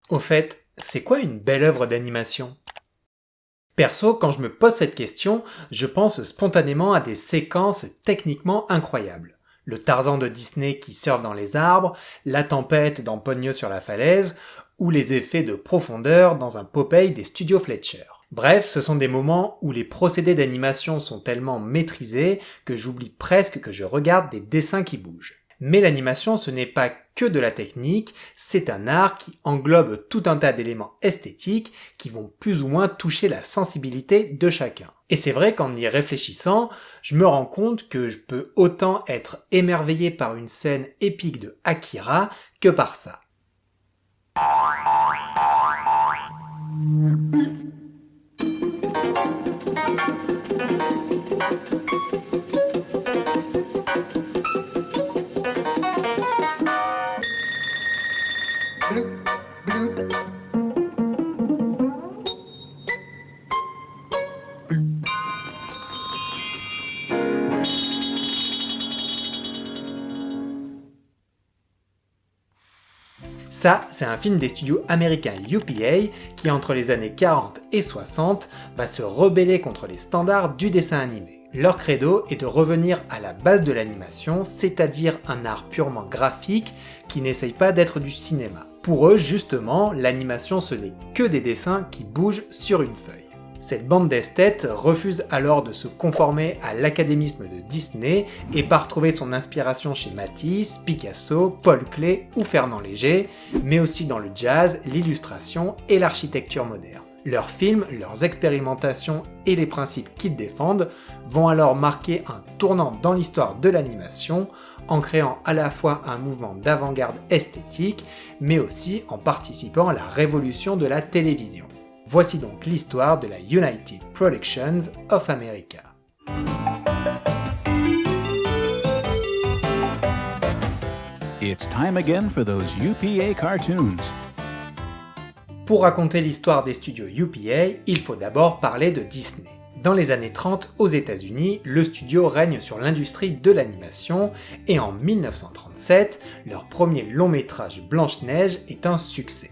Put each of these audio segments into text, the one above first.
Au fait, c'est quoi une belle œuvre d'animation? Perso, quand je me pose cette question, je pense spontanément à des séquences techniquement incroyables. Le Tarzan de Disney qui surfe dans les arbres, la tempête dans Ponyo sur la falaise, ou les effets de profondeur dans un Popeye des studios Fletcher. Bref, ce sont des moments où les procédés d'animation sont tellement maîtrisés que j'oublie presque que je regarde des dessins qui bougent. Mais l'animation, ce n'est pas que de la technique, c'est un art qui englobe tout un tas d'éléments esthétiques qui vont plus ou moins toucher la sensibilité de chacun. Et c'est vrai qu'en y réfléchissant, je me rends compte que je peux autant être émerveillé par une scène épique de Akira que par ça. Ça, c'est un film des studios américains UPA qui, entre les années 40 et 60, va se rebeller contre les standards du dessin animé. Leur credo est de revenir à la base de l'animation, c'est-à-dire un art purement graphique qui n'essaye pas d'être du cinéma. Pour eux, justement, l'animation ce n'est que des dessins qui bougent sur une feuille. Cette bande d'esthètes refuse alors de se conformer à l'académisme de Disney et part trouver son inspiration chez Matisse, Picasso, Paul Klee ou Fernand Léger, mais aussi dans le jazz, l'illustration et l'architecture moderne. Leurs films, leurs expérimentations et les principes qu'ils défendent vont alors marquer un tournant dans l'histoire de l'animation en créant à la fois un mouvement d'avant-garde esthétique, mais aussi en participant à la révolution de la télévision. Voici donc l'histoire de la United Productions of America. It's time again for those UPA cartoons. Pour raconter l'histoire des studios UPA, il faut d'abord parler de Disney. Dans les années 30, aux États-Unis, le studio règne sur l'industrie de l'animation et en 1937, leur premier long métrage Blanche-Neige est un succès.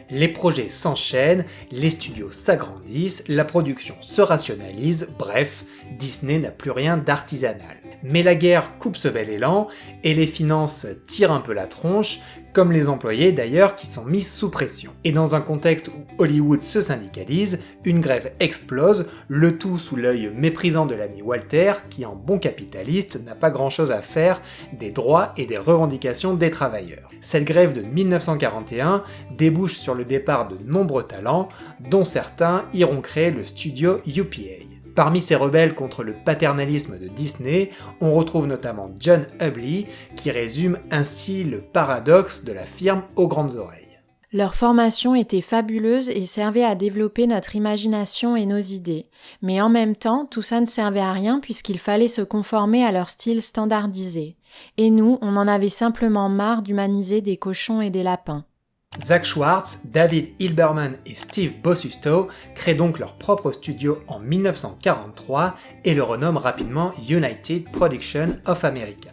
Les projets s'enchaînent, les studios s'agrandissent, la production se rationalise, bref, Disney n'a plus rien d'artisanal. Mais la guerre coupe ce bel élan, et les finances tirent un peu la tronche, comme les employés d'ailleurs qui sont mis sous pression. Et dans un contexte où Hollywood se syndicalise, une grève explose, le tout sous l'œil méprisant de l'ami Walter, qui en bon capitaliste n'a pas grand chose à faire des droits et des revendications des travailleurs. Cette grève de 1941 débouche sur le départ de nombreux talents, dont certains iront créer le studio UPA. Parmi ces rebelles contre le paternalisme de Disney, on retrouve notamment John Hubley, qui résume ainsi le paradoxe de la firme aux grandes oreilles. Leur formation était fabuleuse et servait à développer notre imagination et nos idées. Mais en même temps, tout ça ne servait à rien puisqu'il fallait se conformer à leur style standardisé. Et nous, on en avait simplement marre d'humaniser des cochons et des lapins. Zach Schwartz, David Hilberman et Steve Bosustow créent donc leur propre studio en 1943 et le renomment rapidement United Productions of America.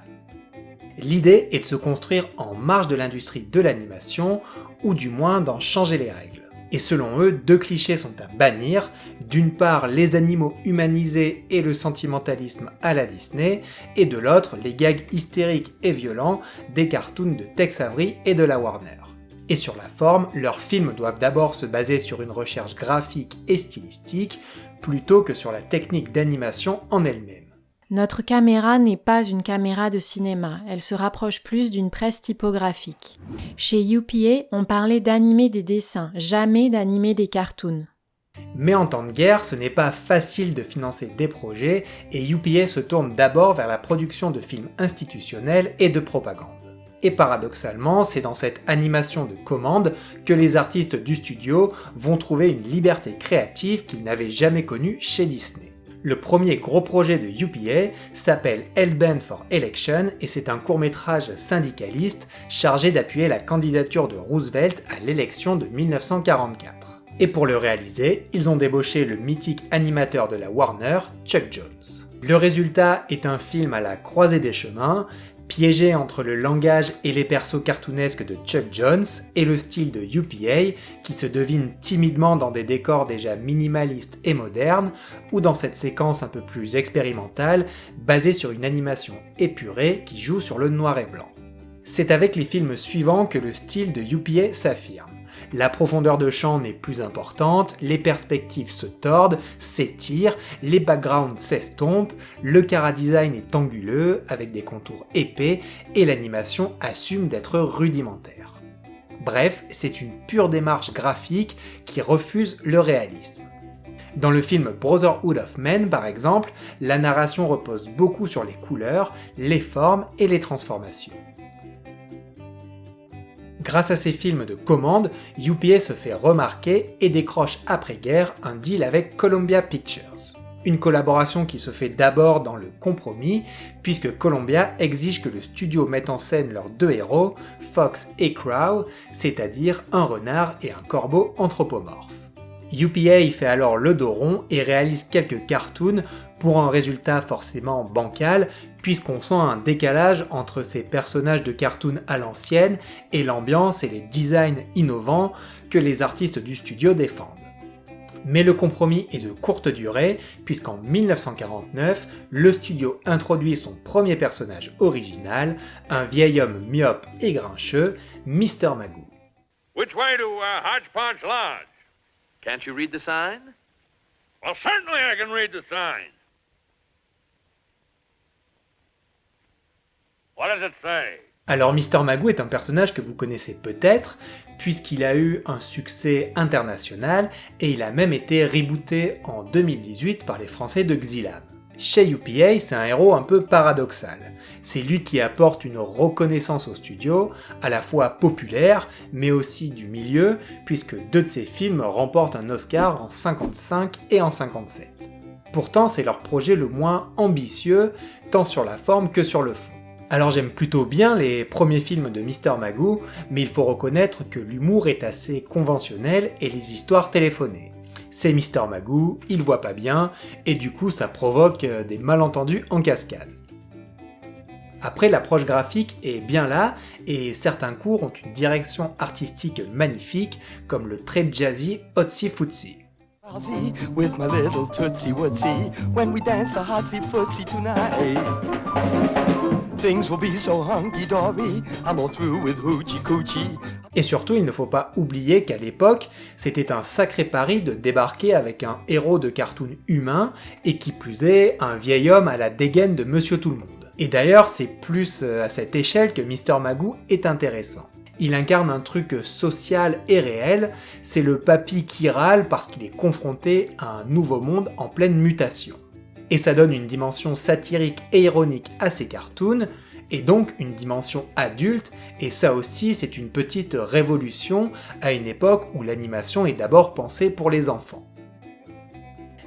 L'idée est de se construire en marge de l'industrie de l'animation, ou du moins d'en changer les règles. Et selon eux, deux clichés sont à bannir, d'une part les animaux humanisés et le sentimentalisme à la Disney, et de l'autre les gags hystériques et violents des cartoons de Tex Avery et de la Warner. Et sur la forme, leurs films doivent d'abord se baser sur une recherche graphique et stylistique, plutôt que sur la technique d'animation en elle-même. Notre caméra n'est pas une caméra de cinéma, elle se rapproche plus d'une presse typographique. Chez UPA, on parlait d'animer des dessins, jamais d'animer des cartoons. Mais en temps de guerre, ce n'est pas facile de financer des projets, et UPA se tourne d'abord vers la production de films institutionnels et de propagande. Et paradoxalement, c'est dans cette animation de commande que les artistes du studio vont trouver une liberté créative qu'ils n'avaient jamais connue chez Disney. Le premier gros projet de UPA s'appelle Hellbent for Election et c'est un court-métrage syndicaliste chargé d'appuyer la candidature de Roosevelt à l'élection de 1944. Et pour le réaliser, ils ont débauché le mythique animateur de la Warner, Chuck Jones. Le résultat est un film à la croisée des chemins, piégé entre le langage et les persos cartoonesques de Chuck Jones et le style de UPA qui se devine timidement dans des décors déjà minimalistes et modernes, ou dans cette séquence un peu plus expérimentale basée sur une animation épurée qui joue sur le noir et blanc. C'est avec les films suivants que le style de UPA s'affirme. La profondeur de champ n'est plus importante, les perspectives se tordent, s'étirent, les backgrounds s'estompent, le chara-design est anguleux, avec des contours épais, et l'animation assume d'être rudimentaire. Bref, c'est une pure démarche graphique qui refuse le réalisme. Dans le film Brotherhood of Men, par exemple, la narration repose beaucoup sur les couleurs, les formes et les transformations. Grâce à ces films de commande, UPA se fait remarquer et décroche après-guerre un deal avec Columbia Pictures. Une collaboration qui se fait d'abord dans le compromis, puisque Columbia exige que le studio mette en scène leurs deux héros, Fox et Crow, c'est-à-dire un renard et un corbeau anthropomorphes. UPA y fait alors le dos rond et réalise quelques cartoons pour un résultat forcément bancal, puisqu'on sent un décalage entre ces personnages de cartoon à l'ancienne et l'ambiance et les designs innovants que les artistes du studio défendent. Mais le compromis est de courte durée, puisqu'en 1949, le studio introduit son premier personnage original, un vieil homme myope et grincheux, Mr. Magoo. Which way to Hodgepodge Lodge? Can't you read the sign? Well, certainly I can read the sign. What does it say? Alors Mr. Magoo est un personnage que vous connaissez peut-être, puisqu'il a eu un succès international et il a même été rebooté en 2018 par les Français de Xylam. Chez UPA, c'est un héros un peu paradoxal. C'est lui qui apporte une reconnaissance au studio, à la fois populaire, mais aussi du milieu, puisque deux de ses films remportent un Oscar en 55 et en 57. Pourtant, c'est leur projet le moins ambitieux, tant sur la forme que sur le fond. Alors j'aime plutôt bien les premiers films de Mr. Magoo, mais il faut reconnaître que l'humour est assez conventionnel et les histoires téléphonées. C'est Mr. Magoo, il voit pas bien, et du coup ça provoque des malentendus en cascade. Après, l'approche graphique est bien là, et certains cours ont une direction artistique magnifique, comme le très jazzy Hotsy Footsie. With my little tootsie wootsy, when we dance the hotsy footsie tonight, things will be so hunky-dory, I'm all through with hoochie coochie. Et surtout, il ne faut pas oublier qu'à l'époque, c'était un sacré pari de débarquer avec un héros de cartoon humain, et qui plus est, un vieil homme à la dégaine de Monsieur Tout-le-Monde. Et d'ailleurs, c'est plus à cette échelle que Mr. Magoo est intéressant. Il incarne un truc social et réel, c'est le papy qui râle parce qu'il est confronté à un nouveau monde en pleine mutation. Et ça donne une dimension satirique et ironique à ces cartoons, et donc une dimension adulte, et ça aussi c'est une petite révolution à une époque où l'animation est d'abord pensée pour les enfants.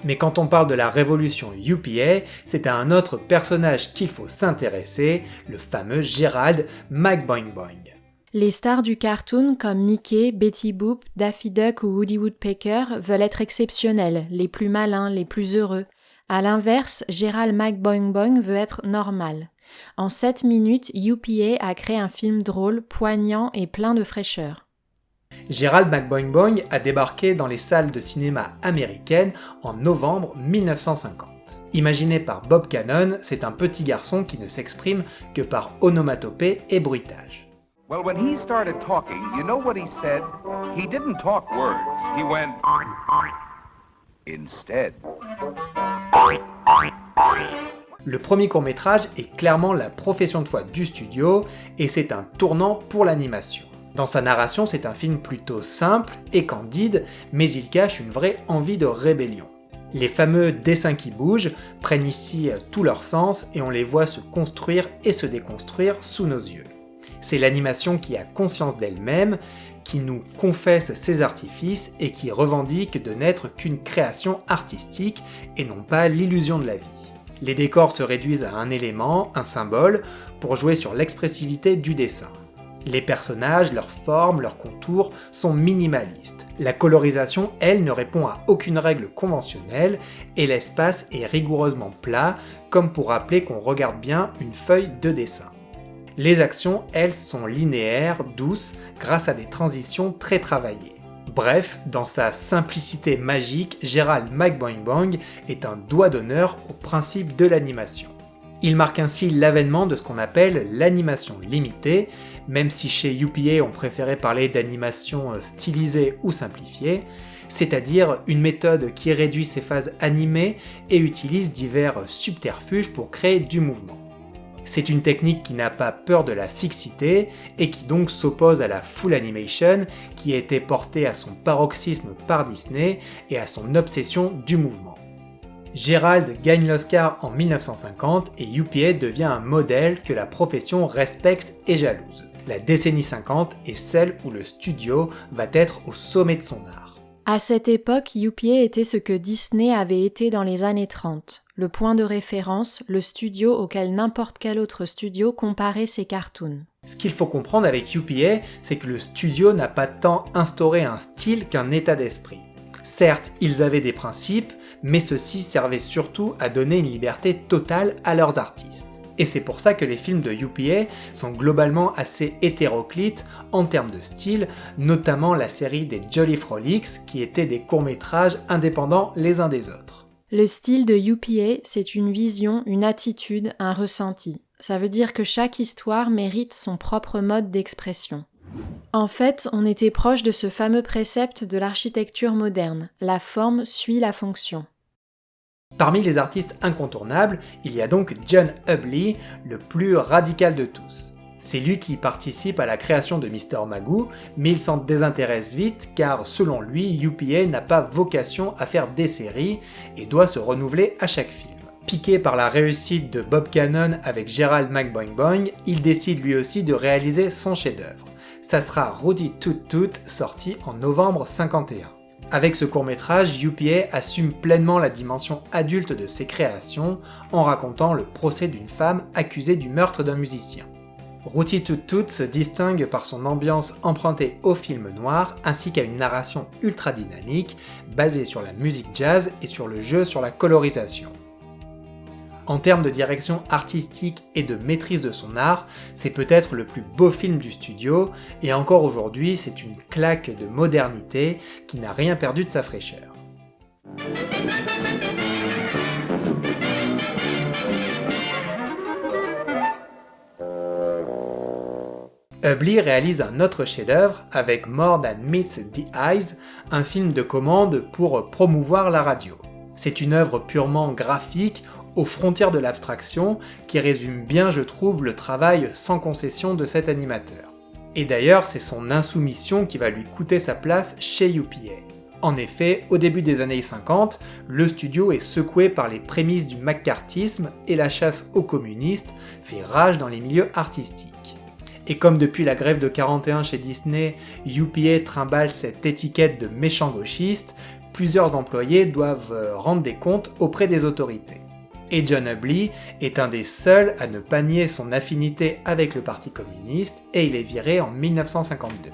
Mais quand on parle de la révolution UPA, c'est à un autre personnage qu'il faut s'intéresser, le fameux Gerald McBoing-Boing. Les stars du cartoon comme Mickey, Betty Boop, Daffy Duck ou Woody Woodpecker veulent être exceptionnels, les plus malins, les plus heureux. À l'inverse, Gerald McBoing-Boing veut être normal. En 7 minutes, UPA a créé un film drôle, poignant et plein de fraîcheur. Gerald McBoing-Boing a débarqué dans les salles de cinéma américaines en novembre 1950. Imaginé par Bob Cannon, c'est un petit garçon qui ne s'exprime que par onomatopée et bruitage. Well, when he started talking, you know what he said? He didn't talk words. He went instead. Le premier court-métrage est clairement la profession de foi du studio et c'est un tournant pour l'animation. Dans sa narration, c'est un film plutôt simple et candide, mais il cache une vraie envie de rébellion. Les fameux dessins qui bougent prennent ici tout leur sens et on les voit se construire et se déconstruire sous nos yeux. C'est l'animation qui a conscience d'elle-même, qui nous confesse ses artifices et qui revendique de n'être qu'une création artistique et non pas l'illusion de la vie. Les décors se réduisent à un élément, un symbole, pour jouer sur l'expressivité du dessin. Les personnages, leurs formes, leurs contours sont minimalistes. La colorisation, elle, ne répond à aucune règle conventionnelle et l'espace est rigoureusement plat, comme pour rappeler qu'on regarde bien une feuille de dessin. Les actions, elles, sont linéaires, douces, grâce à des transitions très travaillées. Bref, dans sa simplicité magique, Gerald McBoing-Boing est un doigt d'honneur au principe de l'animation. Il marque ainsi l'avènement de ce qu'on appelle l'animation limitée, même si chez UPA on préférait parler d'animation stylisée ou simplifiée, c'est-à-dire une méthode qui réduit ses phases animées et utilise divers subterfuges pour créer du mouvement. C'est une technique qui n'a pas peur de la fixité et qui donc s'oppose à la full animation qui a été portée à son paroxysme par Disney et à son obsession du mouvement. Gerald gagne l'Oscar en 1950 et UPA devient un modèle que la profession respecte et jalouse. La décennie 50 est celle où le studio va être au sommet de son art. À cette époque, UPA était ce que Disney avait été dans les années 30, le point de référence, le studio auquel n'importe quel autre studio comparait ses cartoons. Ce qu'il faut comprendre avec UPA, c'est que le studio n'a pas tant instauré un style qu'un état d'esprit. Certes, ils avaient des principes, mais ceux-ci servaient surtout à donner une liberté totale à leurs artistes. Et c'est pour ça que les films de UPA sont globalement assez hétéroclites en termes de style, notamment la série des Jolly Frolics, qui étaient des courts-métrages indépendants les uns des autres. Le style de UPA, c'est une vision, une attitude, un ressenti. Ça veut dire que chaque histoire mérite son propre mode d'expression. En fait, on était proche de ce fameux précepte de l'architecture moderne, la forme suit la fonction. Parmi les artistes incontournables, il y a donc John Hubley, le plus radical de tous. C'est lui qui participe à la création de Mr. Magoo, mais il s'en désintéresse vite car selon lui, UPA n'a pas vocation à faire des séries et doit se renouveler à chaque film. Piqué par la réussite de Bob Cannon avec Gerald McBoing-Boing, il décide lui aussi de réaliser son chef-d'œuvre. Ça sera Rooty Toot Toot, sorti en novembre 51. Avec ce court-métrage, UPA assume pleinement la dimension adulte de ses créations en racontant le procès d'une femme accusée du meurtre d'un musicien. Rooty Toot Toot se distingue par son ambiance empruntée au film noir ainsi qu'à une narration ultra dynamique basée sur la musique jazz et sur le jeu sur la colorisation. En termes de direction artistique et de maîtrise de son art, c'est peut-être le plus beau film du studio, et encore aujourd'hui, c'est une claque de modernité qui n'a rien perdu de sa fraîcheur. Hubley réalise un autre chef-d'œuvre avec More Than Meets the Eyes, un film de commande pour promouvoir la radio. C'est une œuvre purement graphique, aux frontières de l'abstraction, qui résume bien, je trouve, le travail sans concession de cet animateur. Et d'ailleurs, c'est son insoumission qui va lui coûter sa place chez UPA. En effet, au début des années 50, le studio est secoué par les prémices du macartisme et la chasse aux communistes fait rage dans les milieux artistiques. Et comme depuis la grève de 41 chez Disney, UPA trimballe cette étiquette de méchant gauchiste, plusieurs employés doivent rendre des comptes auprès des autorités. Et John Hubley est un des seuls à ne pas nier son affinité avec le Parti communiste et il est viré en 1952.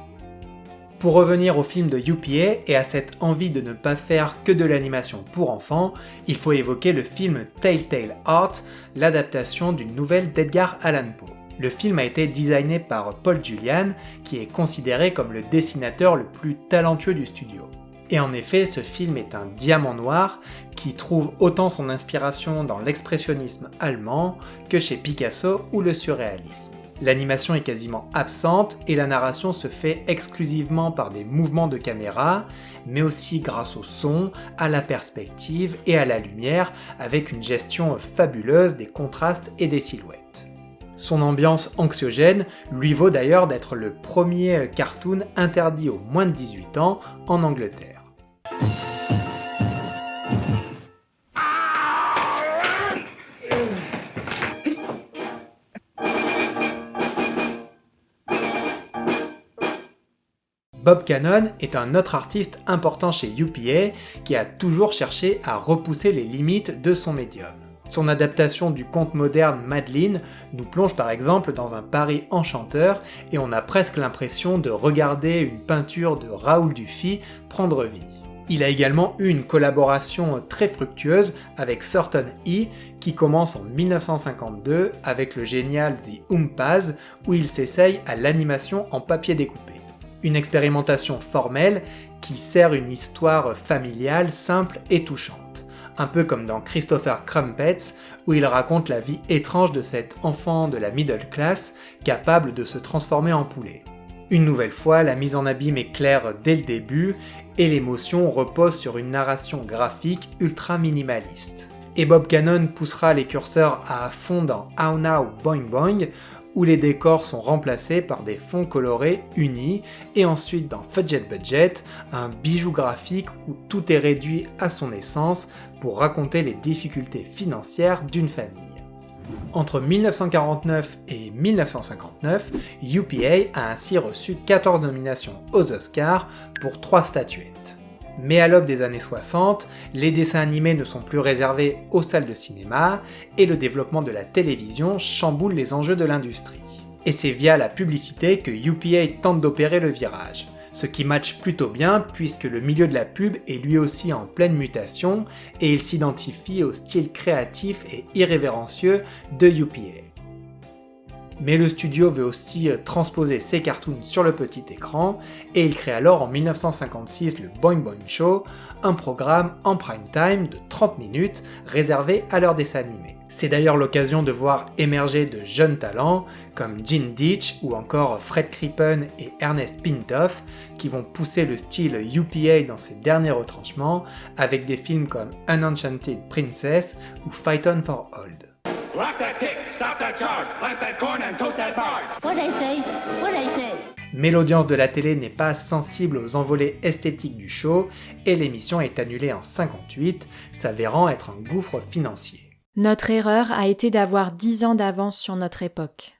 Pour revenir au film de UPA et à cette envie de ne pas faire que de l'animation pour enfants, il faut évoquer le film Telltale Heart, l'adaptation d'une nouvelle d'Edgar Allan Poe. Le film a été designé par Paul Julian, qui est considéré comme le dessinateur le plus talentueux du studio. Et en effet, ce film est un diamant noir qui trouve autant son inspiration dans l'expressionnisme allemand que chez Picasso ou le surréalisme. L'animation est quasiment absente et la narration se fait exclusivement par des mouvements de caméra, mais aussi grâce au son, à la perspective et à la lumière, avec une gestion fabuleuse des contrastes et des silhouettes. Son ambiance anxiogène lui vaut d'ailleurs d'être le premier cartoon interdit aux moins de 18 ans en Angleterre. Bob Cannon est un autre artiste important chez UPA qui a toujours cherché à repousser les limites de son médium. Son adaptation du conte moderne Madeleine nous plonge par exemple dans un Paris enchanteur et on a presque l'impression de regarder une peinture de Raoul Dufy prendre vie. Il a également eu une collaboration très fructueuse avec Thornton E qui commence en 1952 avec le génial The Oompas où il s'essaye à l'animation en papier découpé. Une expérimentation formelle qui sert une histoire familiale simple et touchante. Un peu comme dans Christopher Crumpets, où il raconte la vie étrange de cet enfant de la middle class capable de se transformer en poulet. Une nouvelle fois, la mise en abîme est claire dès le début, et l'émotion repose sur une narration graphique ultra minimaliste. Et Bob Cannon poussera les curseurs à fond dans How Now Boing Boing, où les décors sont remplacés par des fonds colorés unis, et ensuite dans Fudget Budget, un bijou graphique où tout est réduit à son essence pour raconter les difficultés financières d'une famille. Entre 1949 et 1959, UPA a ainsi reçu 14 nominations aux Oscars pour 3 statuettes. Mais à l'aube des années 60, les dessins animés ne sont plus réservés aux salles de cinéma et le développement de la télévision chamboule les enjeux de l'industrie. Et c'est via la publicité que UPA tente d'opérer le virage, ce qui matche plutôt bien puisque le milieu de la pub est lui aussi en pleine mutation et il s'identifie au style créatif et irrévérencieux de UPA. Mais le studio veut aussi transposer ses cartoons sur le petit écran, et il crée alors en 1956 le Boing Boing Show, un programme en prime time de 30 minutes réservé à leurs dessins animés. C'est d'ailleurs l'occasion de voir émerger de jeunes talents comme Gene Ditch ou encore Fred Crippen et Ernest Pintoff qui vont pousser le style UPA dans ses derniers retranchements avec des films comme Unenchanted Princess ou Fight On for Old. Block that kick, stop that charge, plant that corn and tote that barge. What I say? Mais l'audience de la télé n'est pas sensible aux envolées esthétiques du show et l'émission est annulée en 1958, s'avérant être un gouffre financier. Notre erreur a été d'avoir 10 ans d'avance sur notre époque.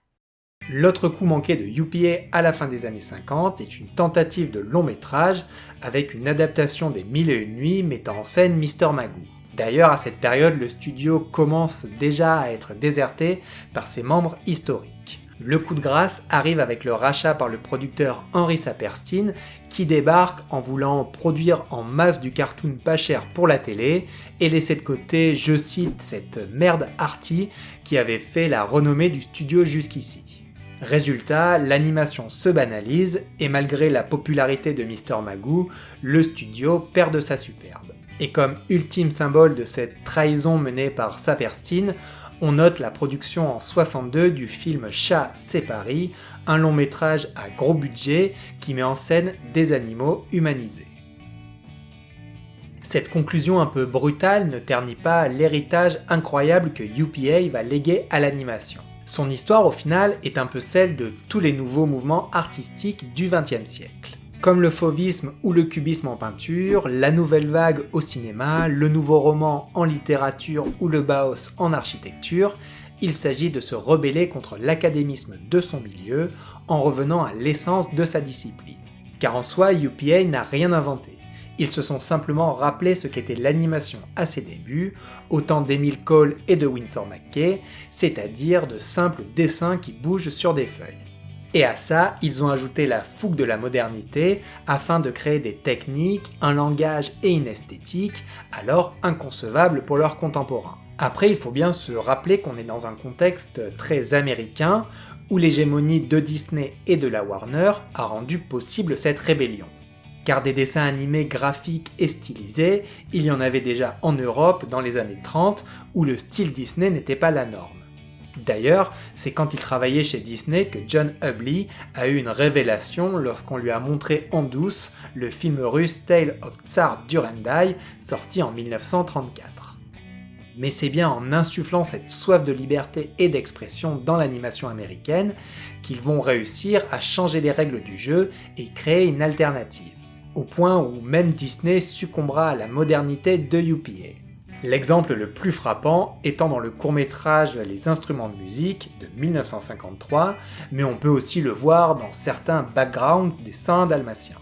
L'autre coup manqué de UPA à la fin des années 50 est une tentative de long métrage avec une adaptation des Mille et une nuits mettant en scène Mr. Magoo. D'ailleurs, à cette période, le studio commence déjà à être déserté par ses membres historiques. Le coup de grâce arrive avec le rachat par le producteur Henry Saperstein qui débarque en voulant produire en masse du cartoon pas cher pour la télé et laisser de côté, je cite, cette merde arty qui avait fait la renommée du studio jusqu'ici. Résultat, l'animation se banalise et malgré la popularité de Mr. Magoo, le studio perd de sa superbe. Et comme ultime symbole de cette trahison menée par Saperstein, on note la production en 1962 du film Chat, c'est Paris, un long métrage à gros budget qui met en scène des animaux humanisés. Cette conclusion un peu brutale ne ternit pas l'héritage incroyable que UPA va léguer à l'animation. Son histoire au final est un peu celle de tous les nouveaux mouvements artistiques du XXe siècle. Comme le fauvisme ou le cubisme en peinture, la nouvelle vague au cinéma, le nouveau roman en littérature ou le Bauhaus en architecture, il s'agit de se rebeller contre l'académisme de son milieu en revenant à l'essence de sa discipline. Car en soi, UPA n'a rien inventé. Ils se sont simplement rappelé ce qu'était l'animation à ses débuts, au temps d'Emile Cole et de Winsor McCay, c'est-à-dire de simples dessins qui bougent sur des feuilles. Et à ça, ils ont ajouté la fougue de la modernité afin de créer des techniques, un langage et une esthétique alors inconcevables pour leurs contemporains. Après, il faut bien se rappeler qu'on est dans un contexte très américain où l'hégémonie de Disney et de la Warner a rendu possible cette rébellion. Car des dessins animés graphiques et stylisés, il y en avait déjà en Europe dans les années 30 où le style Disney n'était pas la norme. D'ailleurs, c'est quand il travaillait chez Disney que John Hubley a eu une révélation lorsqu'on lui a montré en douce le film russe Tale of Tsar Durandai, sorti en 1934. Mais c'est bien en insufflant cette soif de liberté et d'expression dans l'animation américaine qu'ils vont réussir à changer les règles du jeu et créer une alternative, au point où même Disney succombera à la modernité de UPA. L'exemple le plus frappant étant dans le court-métrage Les instruments de musique de 1953, mais on peut aussi le voir dans certains backgrounds des saints dalmatiens.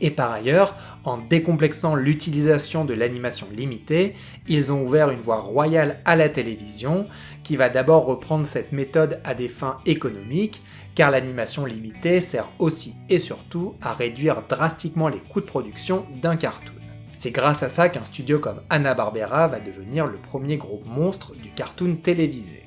Et par ailleurs, en décomplexant l'utilisation de l'animation limitée, ils ont ouvert une voie royale à la télévision, qui va d'abord reprendre cette méthode à des fins économiques, car l'animation limitée sert aussi et surtout à réduire drastiquement les coûts de production d'un cartoon. C'est grâce à ça qu'un studio comme Hanna-Barbera va devenir le premier gros monstre du cartoon télévisé.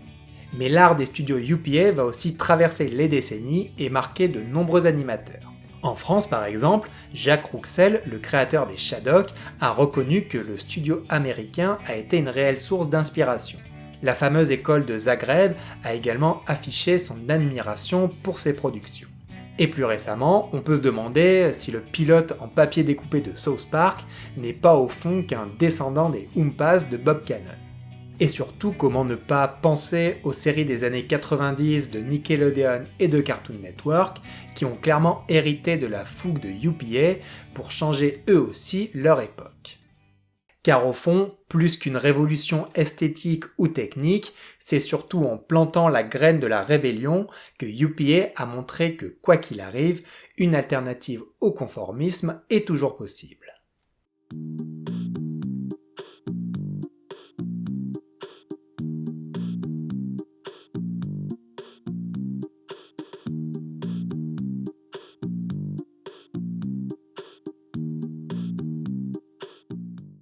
Mais l'art des studios UPA va aussi traverser les décennies et marquer de nombreux animateurs. En France par exemple, Jacques Rouxel, le créateur des Shadok, a reconnu que le studio américain a été une réelle source d'inspiration. La fameuse école de Zagreb a également affiché son admiration pour ses productions. Et plus récemment, on peut se demander si le pilote en papier découpé de South Park n'est pas au fond qu'un descendant des Oompas de Bob Cannon. Et surtout, comment ne pas penser aux séries des années 90 de Nickelodeon et de Cartoon Network, qui ont clairement hérité de la fougue de UPA pour changer eux aussi leur époque. Car au fond, plus qu'une révolution esthétique ou technique, c'est surtout en plantant la graine de la rébellion que UPA a montré que, quoi qu'il arrive, une alternative au conformisme est toujours possible.